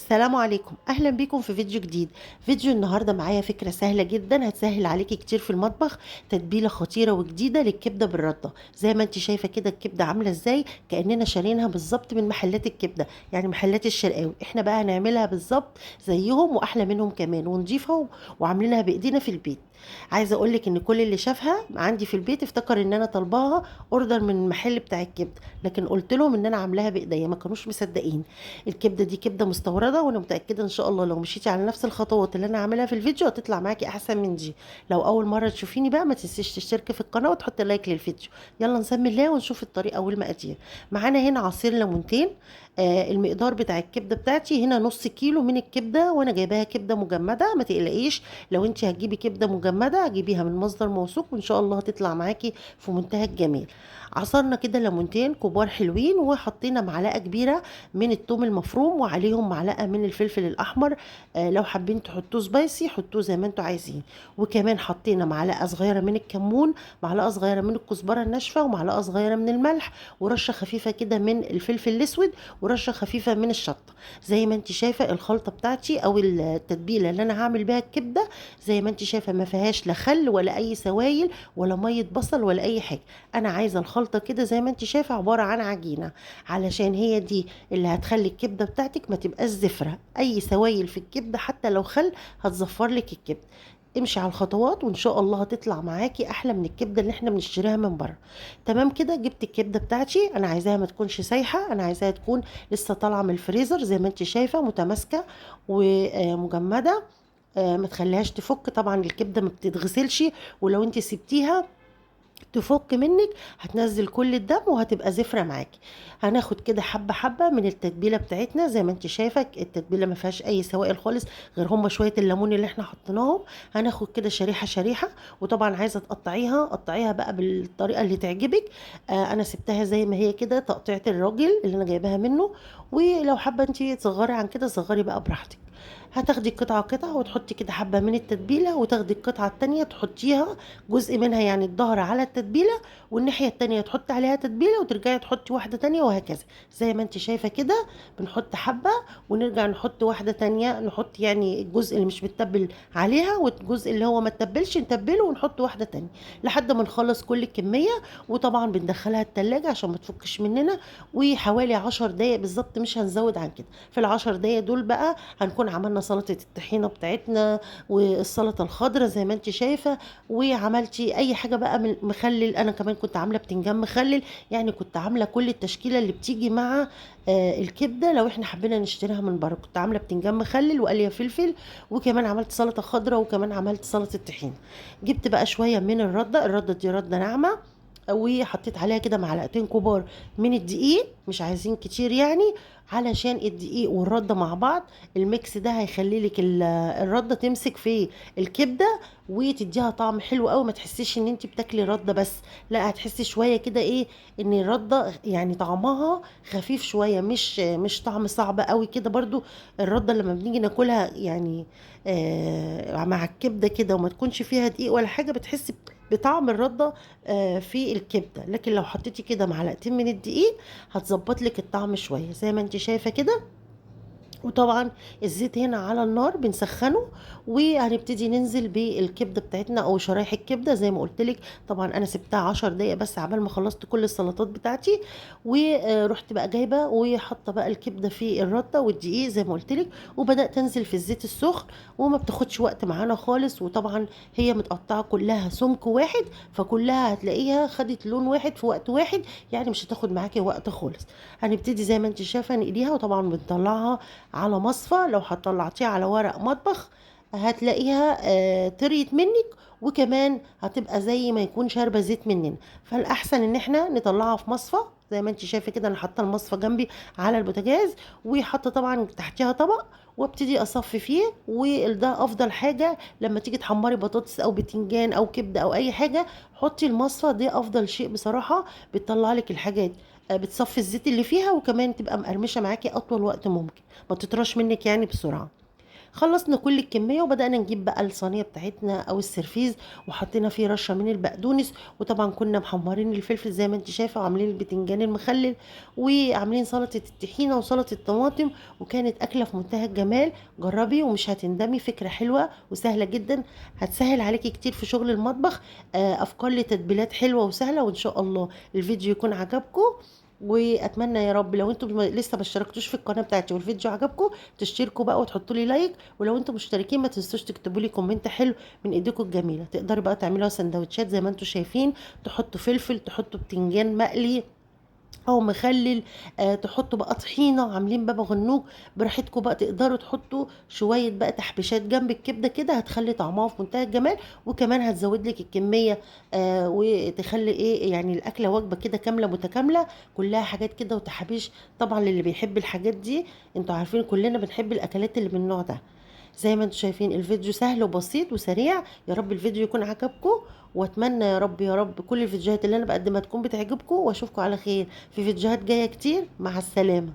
السلام عليكم، اهلا بيكم في فيديو جديد. فيديو النهارده معايا فكره سهله جدا هتسهل عليكي كتير في المطبخ. تتبيله خطيره وجديده للكبده بالرده. زي ما انت شايفه كده الكبده عامله ازاي، كاننا شارينها بالظبط من محلات الكبده، يعني محلات الشرقاوي. احنا بقى هنعملها بالظبط زيهم واحلى منهم كمان، ونضيفها وعاملينها بايدينا في البيت. عايزه اقول لك ان كل اللي شافها عندي في البيت افتكر ان انا طالباها اوردر من المحل بتاع الكبده، لكن قلت لهم ان انا عاملاها بايديا، ما كانوش مصدقين. الكبده دي كبده مستورده، وانا متاكده ان شاء الله لو مشيتي على نفس الخطوات اللي انا عاملها في الفيديو هتطلع معاكي احسن من دي. لو اول مره تشوفيني بقى ما تنسيش تشتركي في القناه وتحطي لايك للفيديو. يلا نسمي الله ونشوف الطريقه والمقادير. معانا هنا عصير ليمونتين. المقدار بتاع الكبده بتاعتي هنا نص كيلو من الكبده، وانا جايباها كبده مجمده، ما تقلقيش. لو انت هتجيبي كبده مجمده هتجيبيها من مصدر موثوق، وان شاء الله هتطلع معاكي في منتهى الجمال. عصرنا كده ليمونتين كبار حلوين، وحطينا معلقه كبيره من الثوم المفروم، وعليهم معلقه من الفلفل الاحمر. لو حابين تحطوه سبايسي حطوه زي ما انتوا عايزين. وكمان حطينا معلقه صغيره من الكمون، معلقه صغيره من الكزبره الناشفه، ومعلقه صغيره من الملح، ورشه خفيفه كده من الفلفل الاسود، ورشه خفيفه من الشطه. زي ما انت شايفه الخلطه بتاعتي او التتبيله اللي انا هعمل بيها الكبده، زي ما انت شايفه ما فيهاش لا خل ولا اي سوائل ولا ميه بصل ولا اي حاجه. انا عايزه الخلطه كده زي ما انت شايفه عباره عن عجينه، علشان هي دي اللي هتخلي الكبده بتاعتك ما تبقاش زفره. اي سوائل في الكبده حتى لو خل هتزفر لك الكبده. امشي على الخطوات وان شاء الله هتطلع معاكي احلى من الكبده اللي احنا بنشتريها من بره. تمام كده، جبت الكبده بتاعتي، انا عايزاها ما تكونش سايحه، انا عايزاها تكون لسه طالعه من الفريزر زي ما انت شايفه، متماسكه ومجمده. ما تخليهاش تفك، طبعا الكبده ما بتتغسلش، ولو انت سبتيها تفك منك هتنزل كل الدم وهتبقى زفرة معاكي. هناخد كده حبة حبة من التتبيلة بتاعتنا. زي ما انت شايفة التتبيلة ما فيهاش اي سوائل خالص غير هما شوية الليمون اللي احنا حطيناهم. هناخد كده شريحة شريحة، وطبعا عايزة تقطعيها قطعيها بقى بالطريقة اللي تعجبك. انا سبتها زي ما هي كده تقطيعة الراجل اللي انا جايباها منه، ولو حابة انت تصغري عن كده صغري بقى براحتك. هتاخدي قطعة قطعة وتحطي كده حبة من التتبيلة، وتاخدي القطعة التانية تحطيها جزء منها يعني الظهر على التتبيلة، والناحية التانية تحطي عليها تتبيلة وترجعي تحطي واحدة تانية، وهكذا. زي ما انت شايفة كده بنحط حبة ونرجع نحط واحدة تانية، نحط يعني الجزء اللي مش متبل عليها والجزء اللي هو ما تتبلش نتبله ونحط واحدة تانية لحد ما نخلص كل الكمية. وطبعا بندخلها التلاجة عشان ما تفكش مننا، وحوالي 10 دقايق بالظبط، مش هنزود عن كده. في ال10 دقايق دول بقى هنكون عملنا سلطة الطحينة بتاعتنا والسلطة الخضراء زي ما انت شايفة. وعملتي اي حاجة بقى من مخلل، انا كمان كنت عاملة بتنجان مخلل، يعني كنت عاملة كل التشكيلة اللي بتيجي مع الكبدة. لو احنا حبينا نشتريها من بره كنت عاملة بتنجان مخلل وقلية فلفل، وكمان عملت سلطة خضراء، وكمان عملت سلطة الطحينة. جبت بقى شوية من الردة دي ردة ناعمة، وحطيت عليها كده معلقتين كبار من الدقيق، مش عايزين كتير يعني، علشان الدقيق والردة مع بعض الميكس ده هيخلي لك الردة تمسك في الكبدة وتديها طعم حلو قوي. ما تحسيش ان انت بتاكلي ردة بس، لا، هتحسي شوية كده ايه، ان الردة يعني طعمها خفيف شوية، مش طعم صعب قوي كده برضو. الردة لما بنيجي ناكلها يعني مع الكبدة كده وما تكونش فيها دقيق ولا حاجة، بتحسي بطعم الردة في الكبده. لكن لو حطيتي كده معلقتين من الدقيق هتظبط لك الطعم شويه زي ما انت شايفه كده. وطبعا الزيت هنا على النار بنسخنه، وهنبتدي ننزل بالكبده بتاعتنا او شرايح الكبده زي ما قلت لك. طبعا انا سبتها 10 دقايق بس عبال ما خلصت كل السلطات بتاعتي، ورحت بقى جايبه وحاطه بقى الكبده في الرده والدقيق زي ما قلت لك، وبدات انزل في الزيت السخن، وما بتاخدش وقت معانا خالص. وطبعا هي متقطعه كلها سمك واحد، فكلها هتلاقيها خدت لون واحد في وقت واحد، يعني مش هتاخد معاكي وقت خالص. هنبتدي زي ما انت شايفه نقليها، وطبعا بنطلعها على مصفى. لو هتطلعتيها على ورق مطبخ هتلاقيها طريت منك، وكمان هتبقى زي ما يكون شاربه زيت مننا. فالاحسن ان احنا نطلعها في مصفى. زي ما انت شايفه كده انا حاطه المصفى جنبي على البوتاجاز، وحاطه طبعا تحتيها طبق، وابتدي اصفي فيه. وده افضل حاجه لما تيجي تحمري بطاطس او بتنجان او كبده او اي حاجه، حطي المصفى دي افضل شيء بصراحه، بتطلع لك الحاجات. بتصفي الزيت اللي فيها، وكمان تبقى مقرمشه معاكي اطول وقت ممكن، ما تطرش منك يعني بسرعه. خلصنا كل الكميه وبدانا نجيب بقى الصينيه بتاعتنا او السرفيز، وحطينا فيه رشه من البقدونس، وطبعا كنا محمرين الفلفل زي ما انت شايفه، وعاملين البتنجان المخلل، وعاملين سلطه الطحينه وسلطه الطماطم، وكانت اكله في منتهى الجمال. جربي ومش هتندمي، فكره حلوه وسهله جدا، هتسهل عليكي كتير في شغل المطبخ. افكار لتتبيلات حلوه وسهله، وان شاء الله الفيديو يكون عجبكم. واتمنى يا رب لو انتم لسه ما اشتركتوش في القناه بتاعتي والفيديو عجبكم تشتركوا بقى وتحطوا لي لايك، ولو انتم مشتركين ما تنسوش تكتبوا لي كومنت حلو من ايديكم الجميله. تقدروا بقى تعملوها سندوتشات زي ما انتم شايفين، تحطوا فلفل، تحطوا بتنجان مقلي او مخلل، تحطوا بقى طحينه، عاملين بابا غنوج، براحتكم بقى. تقدروا تحطوا شويه بقى تحبيشات جنب الكبده كده، هتخلي طعمها في منتهى الجمال، وكمان هتزود لك الكميه، وتخلي ايه يعني الاكله وجبه كده كامله متكامله، كلها حاجات كده وتحابيش. طبعا للي بيحب الحاجات دي، انتوا عارفين كلنا بنحب الاكلات اللي من النوع ده. زي ما انتم شايفين الفيديو سهل وبسيط وسريع. يا رب الفيديو يكون عجبكم، واتمنى يا رب يا رب كل الفيديوهات اللي انا بقدمها تكون بتعجبكم، واشوفكم على خير في فيديوهات جايه كتير. مع السلامه.